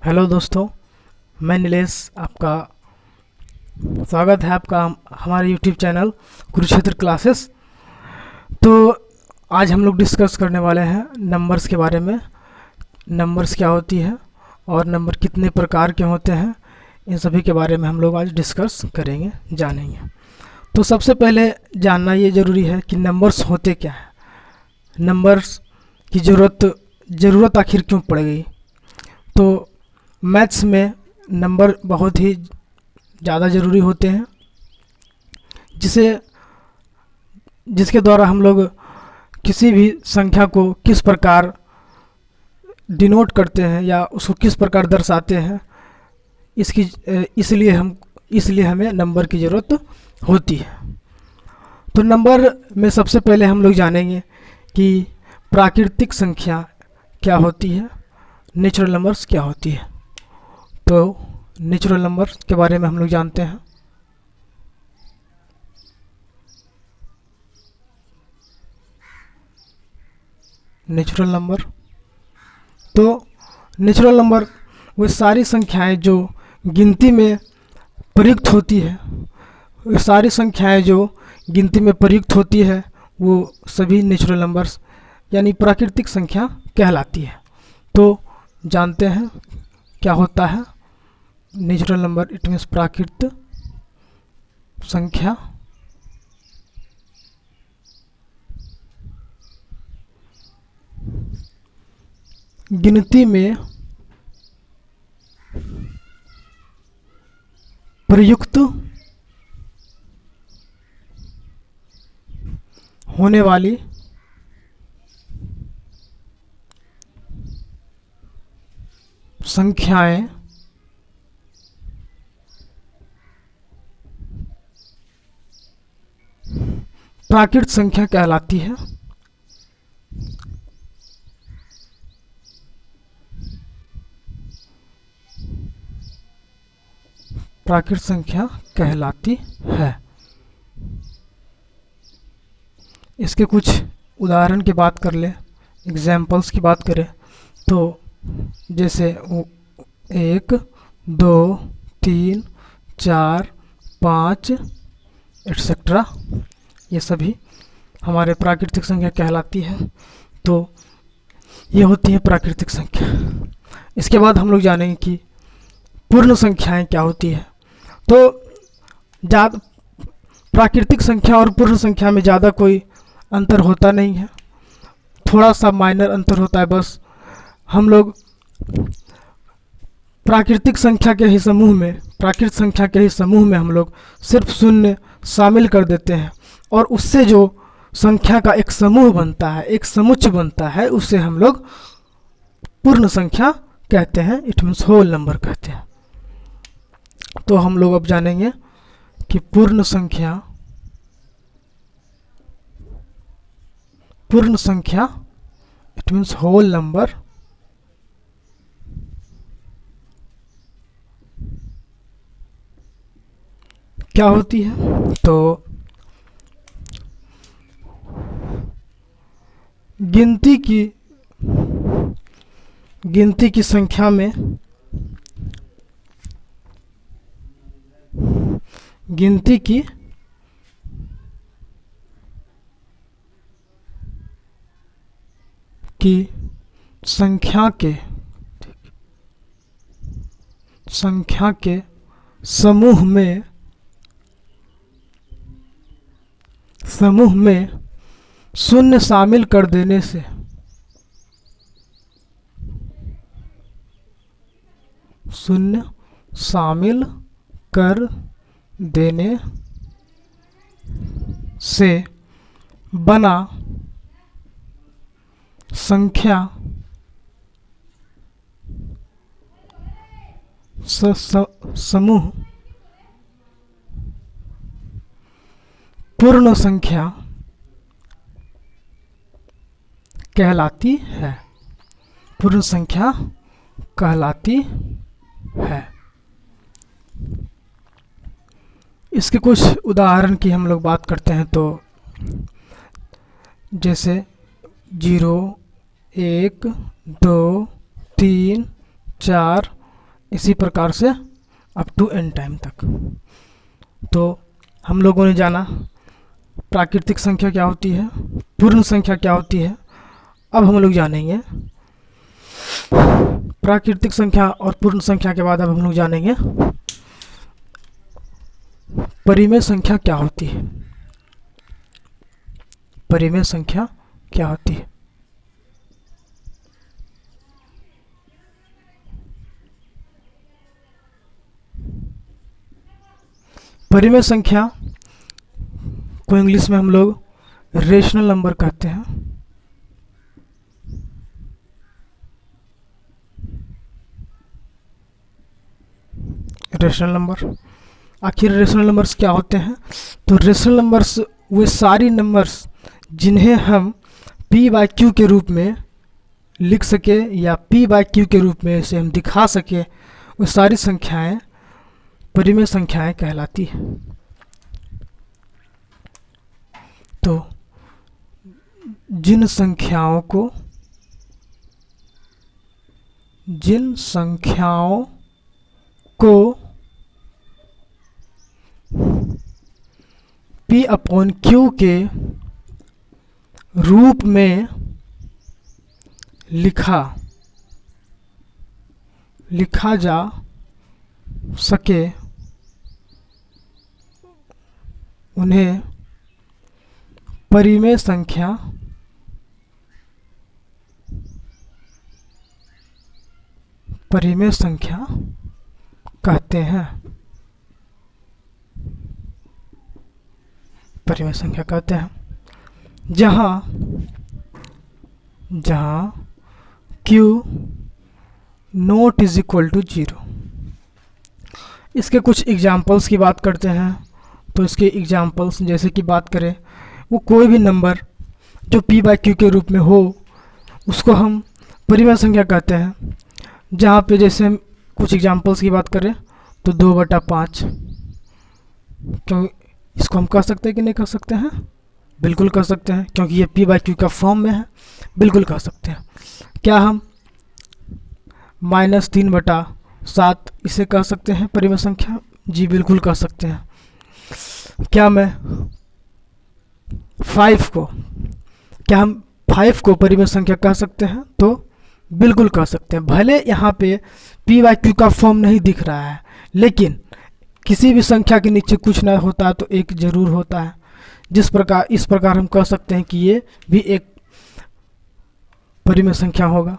Hello दोस्तों, मैं नीलेश। आपका स्वागत है आपका हमारे यूट्यूब चैनल कुरुक्षेत्र क्लासेस। तो आज हम लोग डिस्कस करने वाले हैं नंबर्स के बारे में। नंबर्स क्या होती है और नंबर कितने प्रकार के होते हैं, इन सभी के बारे में हम लोग आज डिस्कस करेंगे, जानेंगे। तो सबसे पहले जानना ये ज़रूरी है कि नंबर्स होते क्या हैं, नंबर्स की ज़रूरत आखिर क्यों पड़ गई। तो मैथ्स में नंबर बहुत ही ज़्यादा ज़रूरी होते हैं, जिसके द्वारा हम लोग किसी भी संख्या को किस प्रकार डिनोट करते हैं या उसको किस प्रकार दर्शाते हैं, इसलिए हमें नंबर की ज़रूरत होती है। तो नंबर में सबसे पहले हम लोग जानेंगे कि प्राकृतिक संख्या क्या होती है, नेचुरल नंबर्स क्या होती है। तो नेचुरल नंबर के बारे में हम लोग जानते हैं। नेचुरल नंबर वो सारी संख्याएं जो गिनती में प्रयुक्त होती है, वो सारी संख्याएं जो गिनती में प्रयुक्त होती है वो सभी नेचुरल नंबर्स यानी प्राकृतिक संख्या कहलाती है। तो जानते हैं क्या होता है नेचुरल नंबर। इट मीन्स प्राकृतिक संख्या गिनती में प्रयुक्त होने वाली संख्याएं प्राकृतिक संख्या कहलाती है। प्राकृतिक संख्या कहलाती है। इसके कुछ उदाहरण की बात कर ले, एग्जाम्पल्स की बात करें तो जैसे 1, 2, 3, 4, 5 एट्सेट्रा, ये सभी हमारे प्राकृतिक संख्या कहलाती है। तो ये होती है प्राकृतिक संख्या। इसके बाद हम लोग जानेंगे कि पूर्ण संख्याएं क्या होती है। तो प्राकृतिक संख्या और पूर्ण संख्या में ज़्यादा कोई अंतर होता नहीं है, थोड़ा सा माइनर अंतर होता है बस। हम लोग प्राकृतिक संख्या के ही समूह में हम लोग सिर्फ शून्य शामिल कर देते हैं और उससे जो संख्या का एक समूह बनता है, एक समुच्चय बनता है, उसे हम लोग पूर्ण संख्या कहते हैं। इट मीन्स होल नंबर कहते हैं। तो हम लोग अब जानेंगे कि पूर्ण संख्या इट मीन्स होल नंबर क्या होती है। तो गिनती की संख्या में संख्या के समूह में शून्य शामिल कर देने से बना संख्या समूह पूर्ण संख्या कहलाती है। पूर्ण संख्या कहलाती है। इसके कुछ उदाहरण की हम लोग बात करते हैं तो जैसे 0, 1, 2, 3, 4, इसी प्रकार से अप टू n टाइम तक। तो हम लोगों ने जाना प्राकृतिक संख्या क्या होती है, पूर्ण संख्या क्या होती है। अब हम लोग जानेंगे प्राकृतिक संख्या और पूर्ण संख्या के बाद अब हम लोग जानेंगे परिमेय संख्या क्या होती है। परिमेय संख्या क्या होती है। परिमेय संख्या को इंग्लिश में हम लोग रेशनल नंबर कहते हैं। रेशनल नंबर, आखिर रेशनल नंबर्स क्या होते हैं? तो रेशनल नंबर्स वे सारी नंबर्स जिन्हें हम p/q के रूप में लिख सके या p/q के रूप में इसे हम दिखा सके, वो सारी संख्याएं परिमेय संख्याएं कहलाती हैं। तो जिन संख्याओं को p/q के रूप में लिखा जा सके उन्हें परिमेय संख्या कहते हैं। परिमेय संख्या कहते हैं जहाँ q not is equal to 0। इसके कुछ एग्जाम्पल्स की बात करते हैं। तो इसके एग्जाम्पल्स जैसे कि बात करें, वो कोई भी नंबर जो p/q के रूप में हो उसको हम परिमेय संख्या कहते हैं। जहाँ पे जैसे हम कुछ एग्जाम्पल्स की बात करें तो 2/5, क्यों इसको हम कह सकते हैं कि नहीं कह सकते हैं? बिल्कुल कह सकते हैं, क्योंकि ये p/q का फॉर्म में है, बिल्कुल कह सकते हैं। क्या हम -3/7 इसे कह सकते हैं परिमेय संख्या? जी बिल्कुल कह सकते हैं। क्या हम 5 को परिमेय संख्या कह सकते हैं? तो बिल्कुल कह सकते हैं। भले यहाँ पे p/q का फॉर्म नहीं दिख रहा है, लेकिन किसी भी संख्या के नीचे कुछ ना होता तो एक जरूर होता है। इस प्रकार हम कह सकते हैं कि ये भी एक परिमेय संख्या होगा।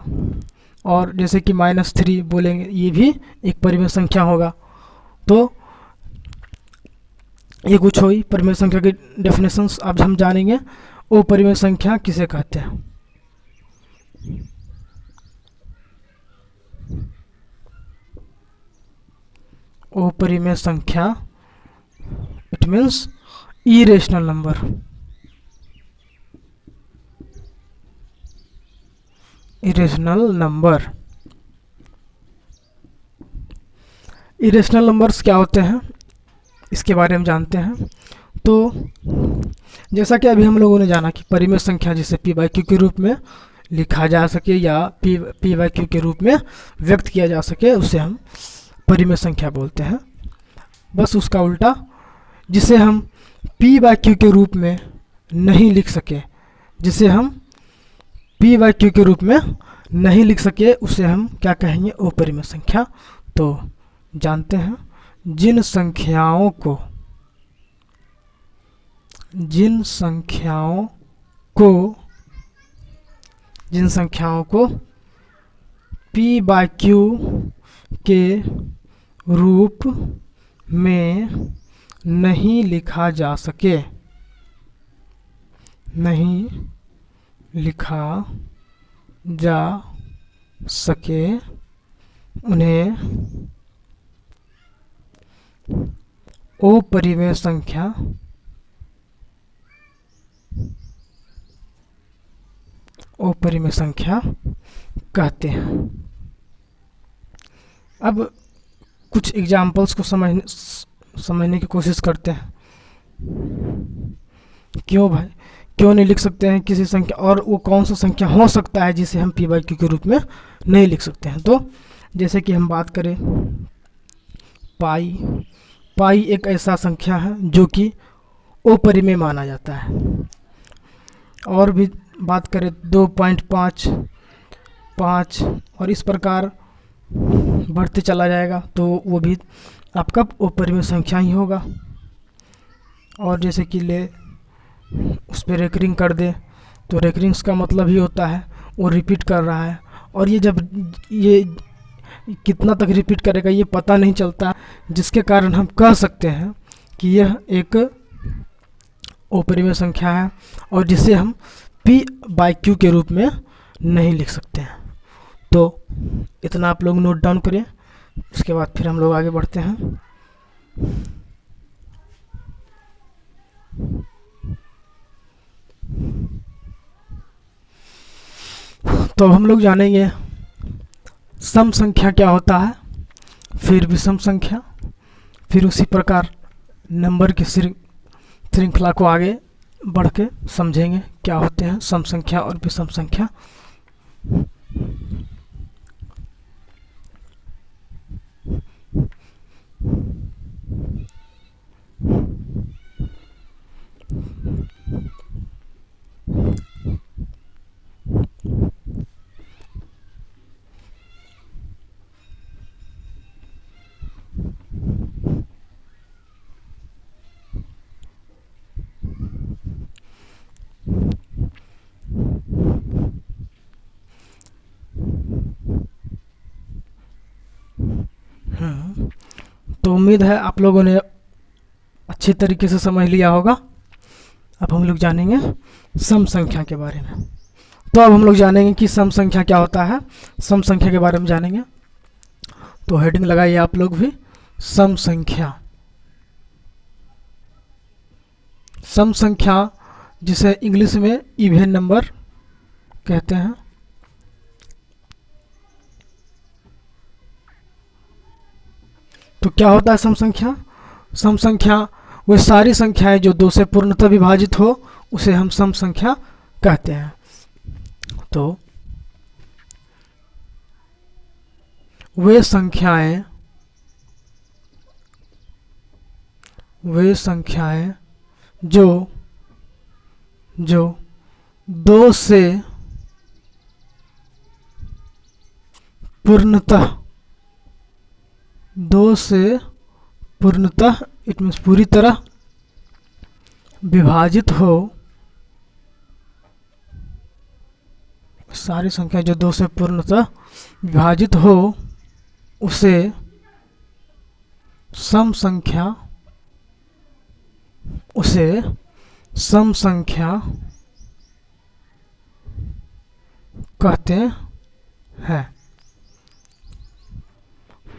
और जैसे कि -3 बोलेंगे, ये भी एक परिमेय संख्या होगा। तो ये कुछ हुई परिमेय संख्या की डेफिनेशंस। अब हम जानेंगे वो परिमेय संख्या किसे कहते हैं। वो परिमेय संख्या it means irrational number. Irrational numbers क्या होते हैं इसके बारे में जानते हैं। तो जैसा कि अभी हम लोगों ने जाना कि परिमेय संख्या जिसे p/q के रूप में लिखा जा सके या p/q के रूप में व्यक्त किया जा सके, उसे हम परिमेय संख्या बोलते हैं। बस उसका उल्टा, जिसे हम p/q के रूप में नहीं लिख सके, उसे हम क्या कहेंगे? अपरिमेय संख्या। तो जानते हैं जिन संख्याओं को p/q के रूप में नहीं लिखा जा सके, उन्हें अपरिमेय संख्या कहते हैं। अब कुछ एग्जाम्पल्स को समझने की कोशिश करते हैं। क्यों नहीं लिख सकते हैं किसी संख्या, और वो कौन सा संख्या हो सकता है जिसे हम p/q के रूप में नहीं लिख सकते हैं। तो जैसे कि हम बात करें पाई, पाई एक ऐसा संख्या है जो कि अपरिमेय माना जाता है। और भी बात करें 2.5, 5 और इस प्रकार बढ़ते चला जाएगा, तो वो भी आपका अपरिमेय संख्या ही होगा। और जैसे कि ले उस पर रेकरिंग कर दे, तो रेकरिंग्स का मतलब ही होता है वो रिपीट कर रहा है, और ये जब ये कितना तक रिपीट करेगा ये पता नहीं चलता, जिसके कारण हम कह सकते हैं कि यह एक अपरिमेय संख्या है और जिसे हम p/q के रूप में नहीं लिख सकते हैं। तो इतना आप लोग नोट डाउन करें, उसके बाद फिर हम लोग आगे बढ़ते हैं। तो अब हम लोग जानेंगे सम संख्या क्या होता है, फिर विषम संख्या, फिर उसी प्रकार नंबर की श्रृंखला को आगे बढ़ के समझेंगे क्या होते हैं सम संख्या और विषम संख्या। तो उम्मीद है आप लोगों ने अच्छी तरीके से समझ लिया होगा। अब हम लोग जानेंगे सम संख्या के बारे में। तो अब हम लोग जानेंगे कि सम संख्या क्या होता है, सम संख्या के बारे में जानेंगे। तो हेडिंग लगाइए आप लोग भी, सम संख्या। सम संख्या जिसे इंग्लिश में इवन नंबर कहते हैं। तो क्या होता है सम संख्या? सम संख्या वे सारी संख्याएं जो 2 से पूर्णतः विभाजित हो उसे हम सम संख्या कहते हैं। तो वे संख्याएं जो 2 से पूर्णतः इट मीन्स पूरी तरह विभाजित हो, सारी संख्या जो 2 से पूर्णतः विभाजित हो उसे सम संख्या कहते हैं।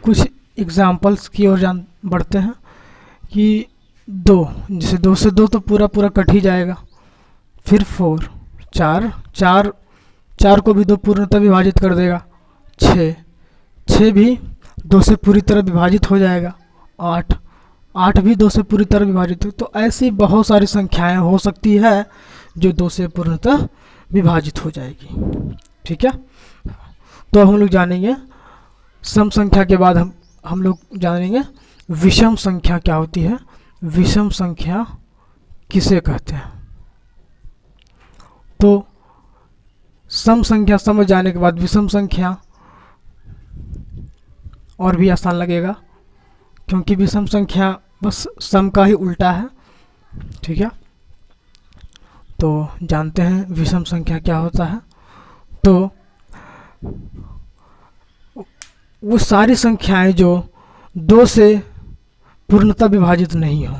कुछ एग्जाम्पल्स की ओर बढ़ते हैं कि 2, जैसे 2 से 2 तो पूरा कट ही जाएगा। फिर 4, 4 को भी 2 पूर्णतः विभाजित कर देगा। 6 भी 2 से पूरी तरह विभाजित हो जाएगा। 8 भी 2 से पूरी तरह विभाजित हो। तो ऐसी बहुत सारी संख्याएं हो सकती है जो 2 से पूर्णतः विभाजित हो जाएगी। ठीक है, तो अब हम लोग जानेंगे सम संख्या के बाद हम लोग जानेंगे विषम संख्या क्या होती है, विषम संख्या किसे कहते हैं। तो सम संख्या समझ जाने के बाद विषम संख्या और भी आसान लगेगा, क्योंकि विषम संख्या बस सम का ही उल्टा है। ठीक है, तो जानते हैं विषम संख्या क्या होता है। तो वो सारी संख्याएं जो 2 से पूर्णतः विभाजित नहीं हो,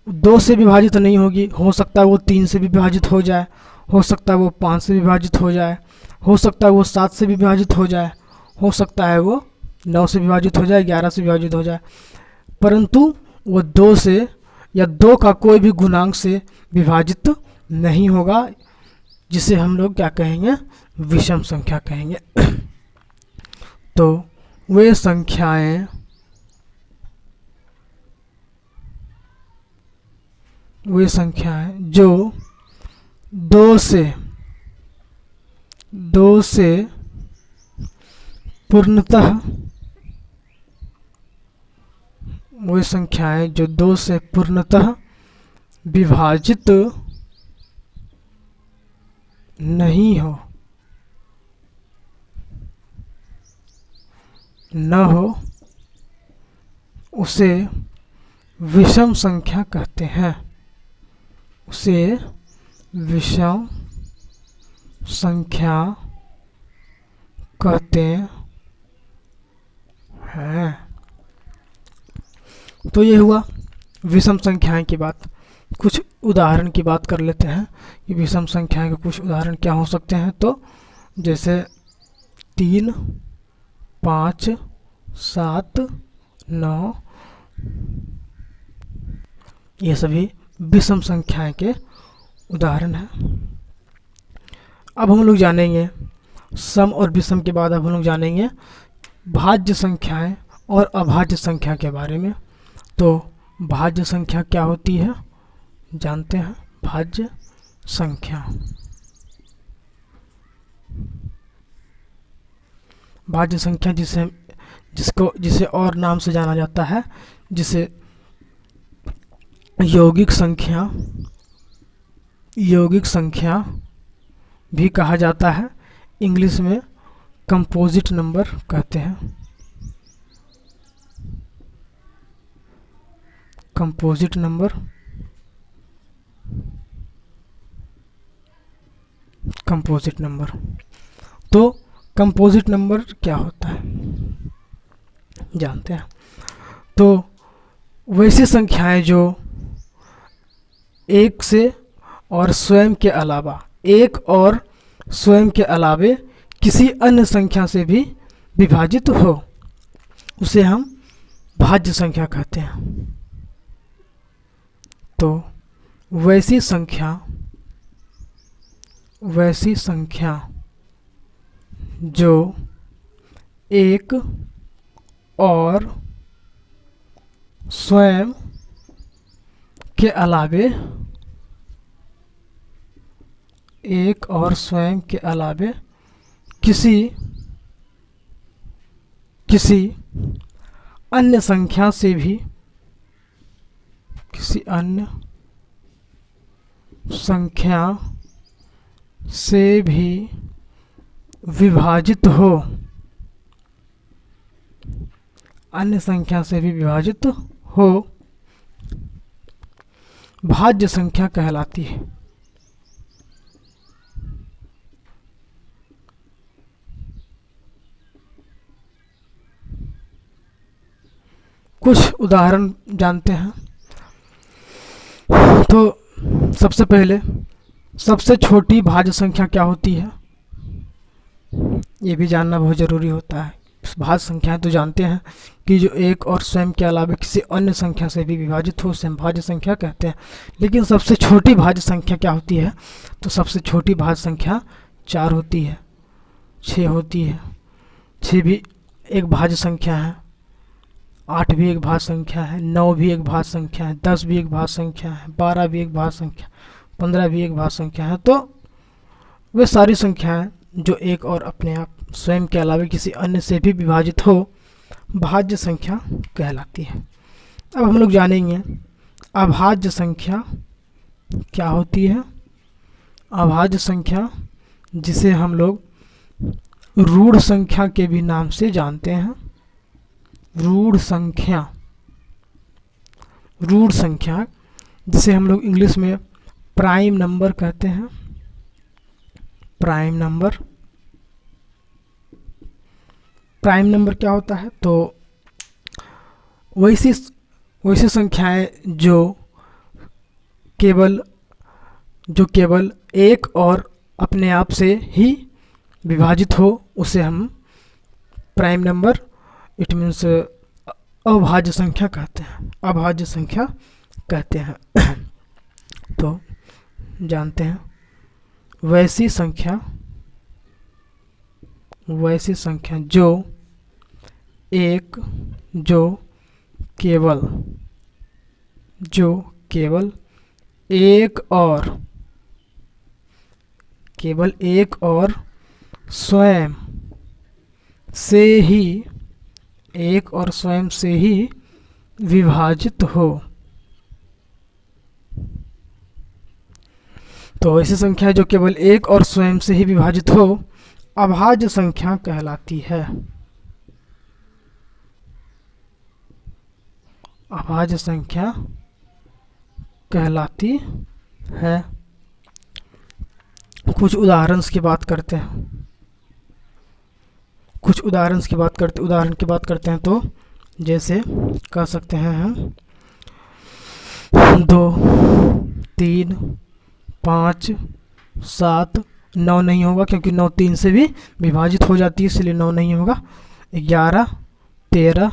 2 से विभाजित नहीं होगी, हो सकता है वो 3 से भी विभाजित हो जाए, हो सकता है वो 5 से विभाजित हो जाए, हो सकता है वो 7 से विभाजित हो जाए, हो सकता है वो 9 से विभाजित हो जाए, 11 से विभाजित हो जाए, परंतु वो 2 से या 2 का कोई भी गुणांक से विभाजित नहीं होगा, जिसे हम लोग क्या कहेंगे, विषम संख्या कहेंगे। तो वे संख्याएं जो 2 से पूर्णतः वही संख्याएं जो 2 से पूर्णतः विभाजित नहीं हो, न हो, उसे विषम संख्या कहते हैं। उसे विषम संख्या कहते हैं। तो ये हुआ विषम संख्याएं की बात। कुछ उदाहरण की बात कर लेते हैं कि विषम संख्याएं के कुछ उदाहरण क्या हो सकते हैं। तो जैसे 3, 5, 7, 9, ये सभी विषम संख्याएं के उदाहरण हैं। अब हम लोग जानेंगे सम और विषम के बाद अब हम लोग जानेंगे भाज्य संख्याएं और अभाज्य संख्या के बारे में। तो भाज्य संख्या क्या होती है जानते हैं। भाज्य संख्या, भाज्य संख्या जिसे और नाम से जाना जाता है, जिसे यौगिक संख्या भी कहा जाता है। इंग्लिश में कंपोजिट नंबर कहते हैं। Composite number, composite number. तो कंपोजिट नंबर क्या होता है जानते हैं। तो वैसी संख्याएं जो एक से और स्वयं के अलावा, एक और स्वयं के अलावे किसी अन्य संख्या से भी विभाजित हो, उसे हम भाज्य संख्या कहते हैं। तो वैसी संख्या जो एक और स्वयं के अलावे, एक और स्वयं के अलावे किसी अन्य संख्या से भी, किसी अन्य संख्या से भी विभाजित हो, अन्य संख्या से भी विभाजित हो, भाज्य संख्या कहलाती है। कुछ उदाहरण जानते हैं। तो सबसे पहले सबसे छोटी भाज्य संख्या क्या होती है, ये भी जानना बहुत ज़रूरी होता है। भाज्य संख्याएं तो जानते हैं कि जो एक और स्वयं के अलावा किसी अन्य संख्या से भी विभाजित हो, उसे हम भाज्य संख्या कहते हैं। लेकिन सबसे छोटी भाज्य संख्या क्या होती है, तो सबसे छोटी भाज्य संख्या 4 होती है, 6 होती है। 6 भी एक भाज्य संख्या है, 8 भी एक भाज्य संख्या है, 9 भी एक भाज्य संख्या है, 10 भी एक भाज्य संख्या है, 12 भी एक भाज्य संख्या, 15 भी एक भाज्य संख्या है। तो वे सारी संख्याएं जो एक और अपने आप स्वयं के अलावा किसी अन्य से भी विभाजित हो, भाज्य संख्या कहलाती है। अब हम लोग जानेंगे अभाज्य संख्या क्या होती है। अभाज्य संख्या जिसे हम लोग रूढ़ संख्या के भी नाम से जानते हैं। रूढ़ संख्या, रूढ़ संख्या जिसे हम लोग इंग्लिश में प्राइम नंबर कहते हैं। प्राइम नंबर, प्राइम नंबर क्या होता है, तो वैसी संख्याएं जो केवल एक और अपने आप से ही विभाजित हो, उसे हम प्राइम नंबर, इट मीन्स अभाज्य संख्या कहते हैं। अभाज्य संख्या कहते हैं। तो जानते हैं वैसी संख्या जो केवल एक और स्वयं से ही, एक और स्वयं से ही विभाजित हो। तो ऐसी संख्या जो केवल एक और स्वयं से ही विभाजित हो अभाज्य संख्या कहलाती है। अभाज्य संख्या कहलाती है। कुछ उदाहरण की बात करते हैं। उदाहरण की बात करते हैं तो जैसे कह सकते हैं हम 2, 3, 5, 7, 9 नहीं होगा क्योंकि 9 3 से भी विभाजित हो जाती है, इसलिए 9 नहीं होगा। 11, 13,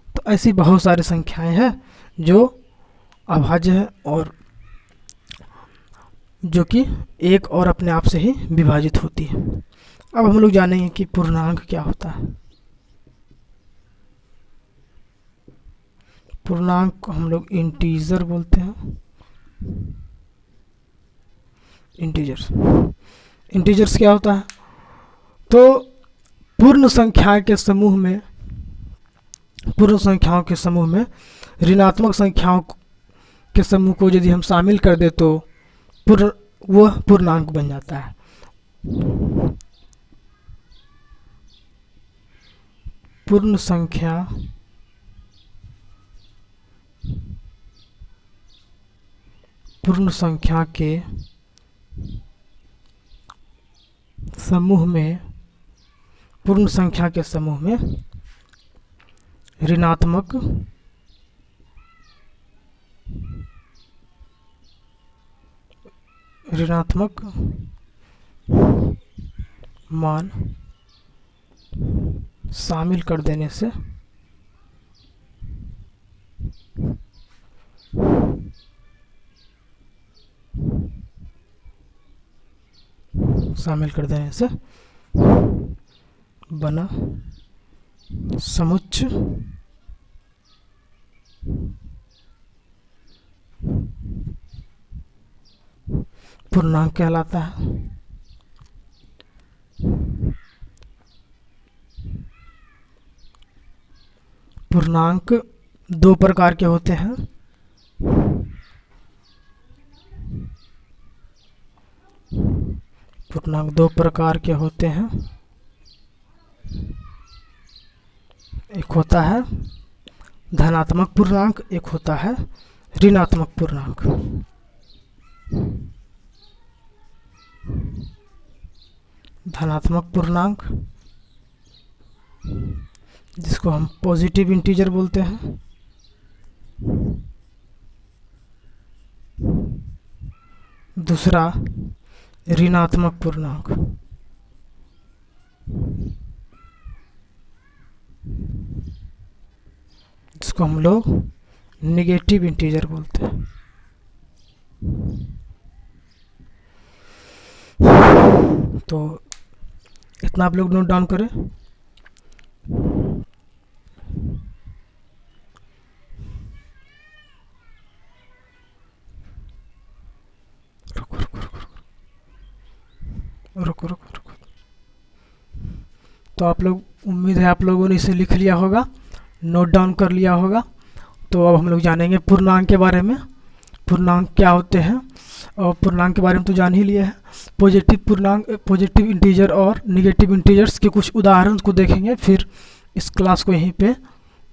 तो ऐसी बहुत सारी संख्याएं हैं जो अभाज्य है और जो कि एक और अपने आप से ही विभाजित होती है। अब हम लोग जानेंगे कि पूर्णांक क्या होता है। पूर्णांक को हम लोग इंटीजर बोलते हैं। इंटीजर्स क्या होता है? तो पूर्ण संख्याओं के समूह में ऋणात्मक संख्याओं के समूह को यदि हम शामिल कर दे तो वह पूर्णांक बन जाता है। पूर्ण संख्या के समूह में ऋणात्मक मान शामिल कर देने से बना समुच्चय पूर्णांक कहलाता है। पूर्णांक दो प्रकार के होते हैं। एक होता है धनात्मक पूर्णांक, एक होता है ऋणात्मक पूर्णांक। धनात्मक पूर्णांक जिसको हम पॉजिटिव इंटीजर बोलते हैं, दूसरा ऋणात्मक पूर्णांक जिसको हम लोग नेगेटिव इंटीजर बोलते हैं। तो इतना आप लोग नोट डाउन करें। रुको। तो आप लोग, उम्मीद है आप लोगों ने इसे लिख लिया होगा, नोट डाउन कर लिया होगा। तो अब हम लोग जानेंगे पूर्णांक के बारे में। पूर्णांक क्या होते हैं, और पूर्णांक के बारे में तो जान ही लिया है। पॉजिटिव इंटीजर और नेगेटिव इंटीजर्स के कुछ उदाहरण को देखेंगे, फिर इस क्लास को यहीं पे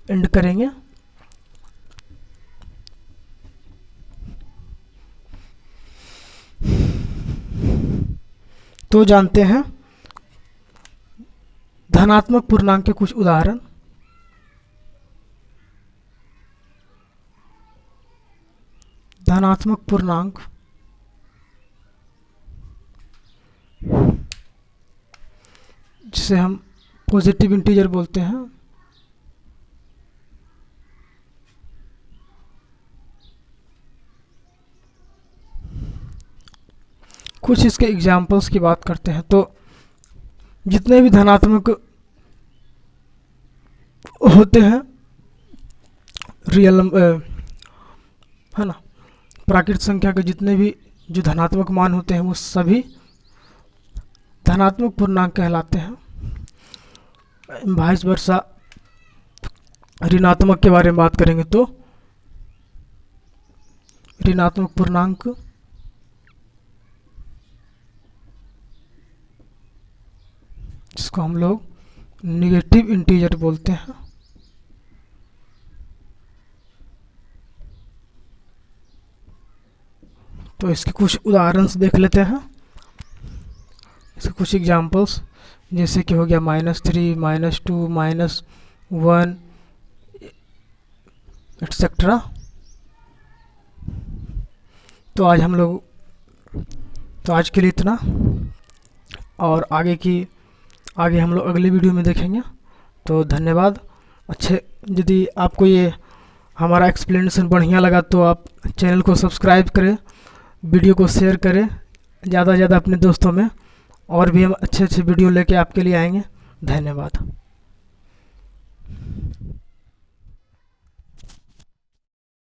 एंड करेंगे। तो जानते हैं धनात्मक पूर्णांक के कुछ उदाहरण। धनात्मक पूर्णांक जिसे हम पॉजिटिव इंटीजर बोलते हैं, कुछ इसके एग्जाम्पल्स की बात करते हैं। तो जितने भी धनात्मक होते हैं रियल है ना, प्राकृतिक संख्या के जितने भी जो धनात्मक मान होते हैं वो सभी धनात्मक पूर्णांक कहलाते हैं। वाइस वर्सा ऋणात्मक के बारे में बात करेंगे तो ऋणात्मक पूर्णांक जिसको हम लोग नेगेटिव इंटीजर बोलते हैं। तो इसके कुछ उदाहरण देख लेते हैं, इसके कुछ एग्जांपल्स, जैसे कि हो गया -3, -2, -1 एक्सेट्रा। तो आज के लिए इतना, और आगे हम लोग अगले वीडियो में देखेंगे। तो धन्यवाद। यदि आपको ये हमारा एक्सप्लेनेशन बढ़िया लगा तो आप चैनल को सब्सक्राइब करें, वीडियो को शेयर करें ज़्यादा से ज़्यादा अपने दोस्तों में, और भी हम अच्छे वीडियो लेके आपके लिए आएंगे। धन्यवाद।